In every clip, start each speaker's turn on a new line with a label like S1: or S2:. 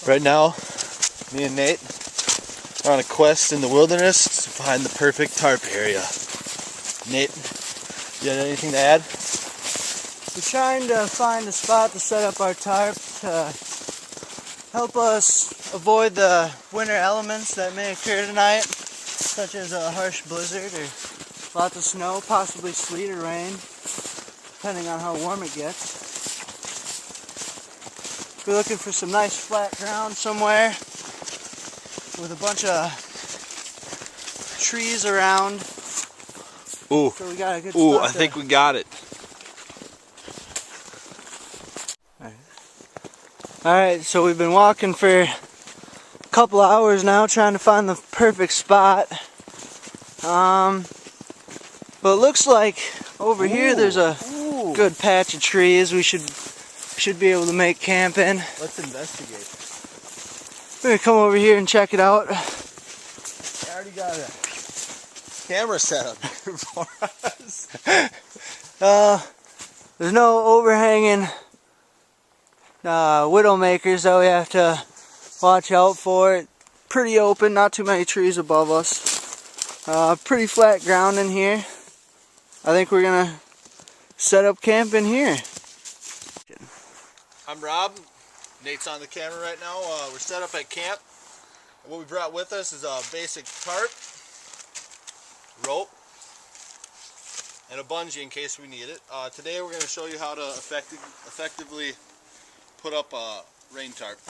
S1: Right now, me and Nate are on a quest in the wilderness to find the perfect tarp area. Nate, you got anything to add?
S2: We're trying to find a spot to set up our tarp to help us avoid the winter elements that may occur tonight, such as a harsh blizzard or lots of snow, possibly sleet or rain, depending on how warm it gets. We're looking for some nice flat ground somewhere with a bunch of trees around.
S1: Ooh,
S2: so we got a good spot.
S1: I think we got it.
S2: Alright, so we've been walking for a couple hours now trying to find the perfect spot. But it looks like over here there's a good patch of trees we should be able to make camp in.
S1: Let's investigate.
S2: We're gonna come over here and check it out.
S1: I already got a camera set up here for us.
S2: There's no overhanging widowmakers that we have to watch out for. Pretty open, not too many trees above us. Pretty flat ground in here. I think we're gonna set up camp in here.
S1: I'm Rob. Nate's on the camera right now. We're set up at camp. What we brought with us is a basic tarp, rope, and a bungee in case we need it. Today we're going to show you how to effectively put up a rain tarp.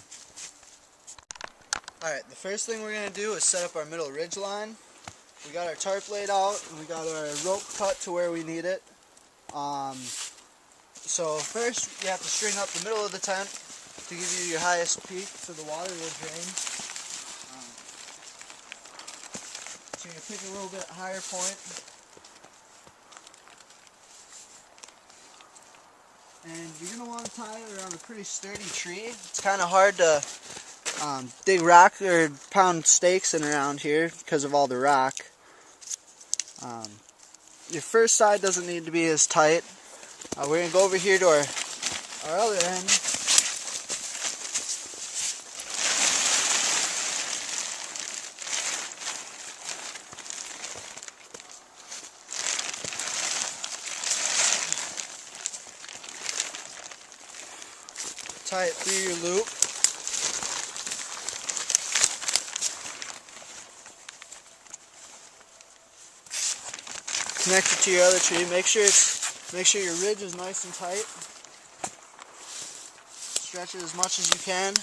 S2: Alright, the first thing we're going to do is set up our middle ridge line. We got our tarp laid out and we got our rope cut to where we need it. So first you have to string up the middle of the tent to give you your highest peak so the water will drain. So you're going to pick a little bit higher point. And you're going to want to tie it around a pretty sturdy tree. It's kind of hard to dig rock or pound stakes in around here because of all the rock. Your first side doesn't need to be as tight. We're going to go over here to our other end. Tie it through your loop. Connect it to your other tree. Make sure your ridge is nice and tight. Stretch it as much as you can.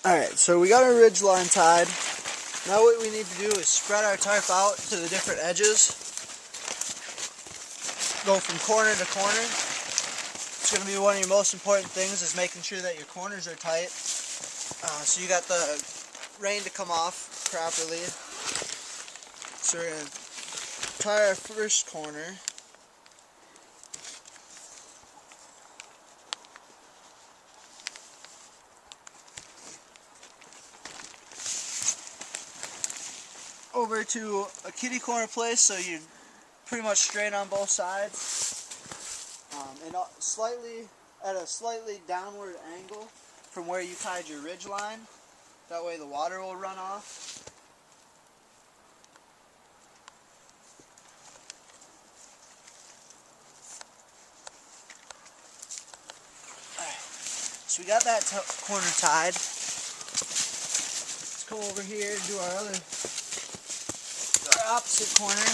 S2: Alright, so we got our ridge line tied. Now what we need to do is spread our tarp out to the different edges. Go from corner to corner. It's going to be one of your most important things is making sure that your corners are tight. So you got the rain to come off properly. So we're going to tie our first corner. Over to a kitty corner place so you pretty much straight on both sides. And at a slightly downward angle from where you tied your ridge line. That way the water will run off. Alright, so we got that corner tied. Let's go over here and do our opposite corner.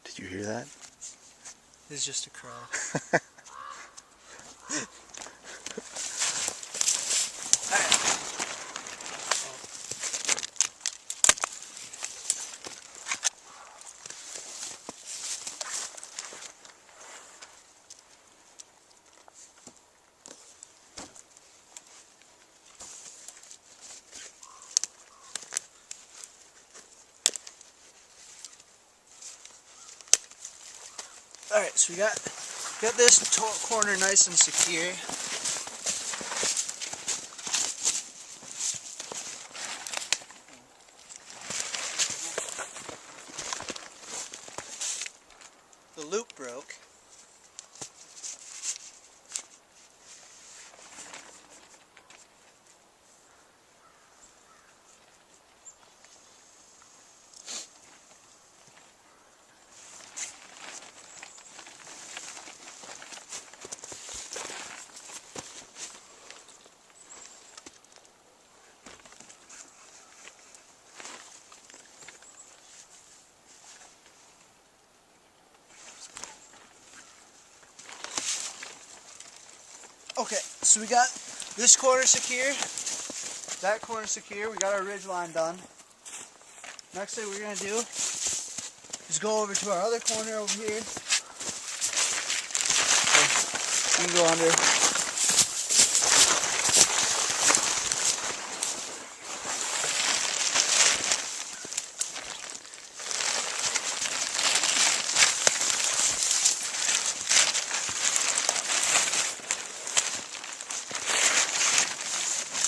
S1: Did you hear that?
S2: It's just a crow. Alright, so we got Got this corner nice and secure. The loop broke. Okay, so we got this corner secure, that corner secure, we got our ridge line done. Next thing we're going to do is go over to our other corner over here. Okay, you can go under.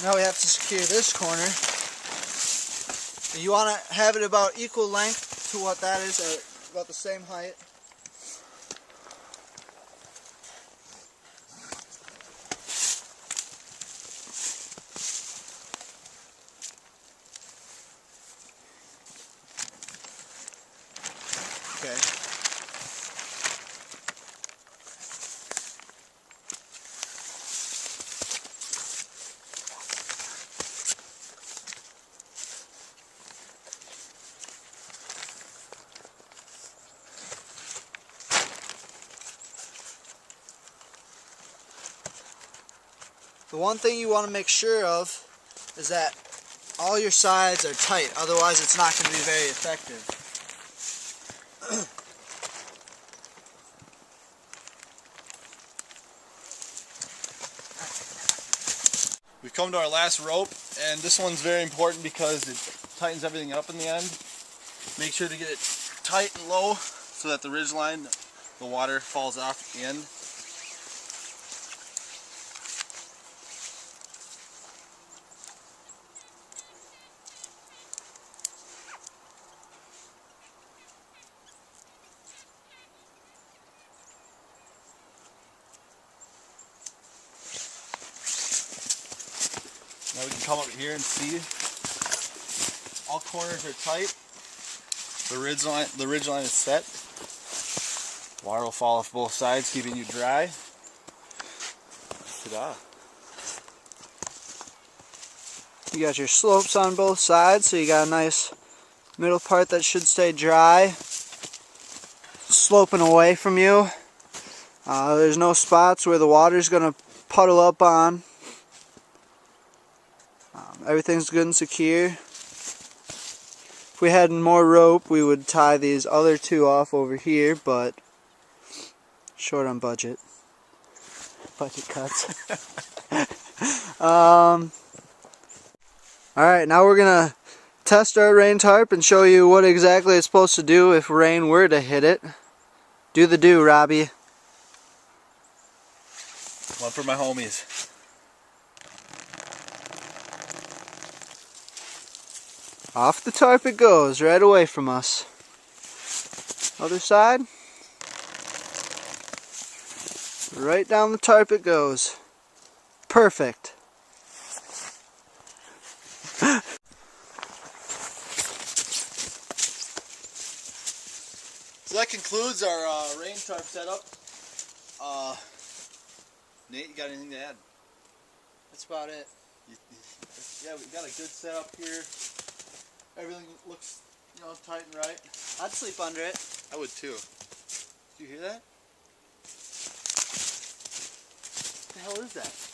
S2: Now we have to secure this corner. You want to have it about equal length to what that is, or about the same height. Okay. The one thing you want to make sure of is that all your sides are tight, otherwise it's not going to be very effective.
S1: We've come to our last rope, and this one's very important because it tightens everything up in the end. Make sure to get it tight and low so that the ridge line, the water falls off at the end. Now we can come up here and see all corners are tight. The ridge line is set. Water will fall off both sides, keeping you dry. Ta-da.
S2: You got your slopes on both sides, so you got a nice middle part that should stay dry, sloping away from you. There's no spots where the water's going to puddle up on. Everything's good and secure. If we had more rope, we would tie these other two off over here, but short on budget. Budget cuts. Alright, now we're going to test our rain tarp and show you what exactly it's supposed to do if rain were to hit it. Do the do, Robbie.
S1: One for my homies.
S2: Off the tarp it goes, right away from us. Other side. Right down the tarp it goes. Perfect.
S1: So that concludes our rain tarp setup. Nate, you got anything to add?
S2: That's about it.
S1: Yeah, we got a good setup here. Everything looks, tight and right.
S2: I'd sleep under it.
S1: I would too. Do you hear that?
S2: What the hell is that?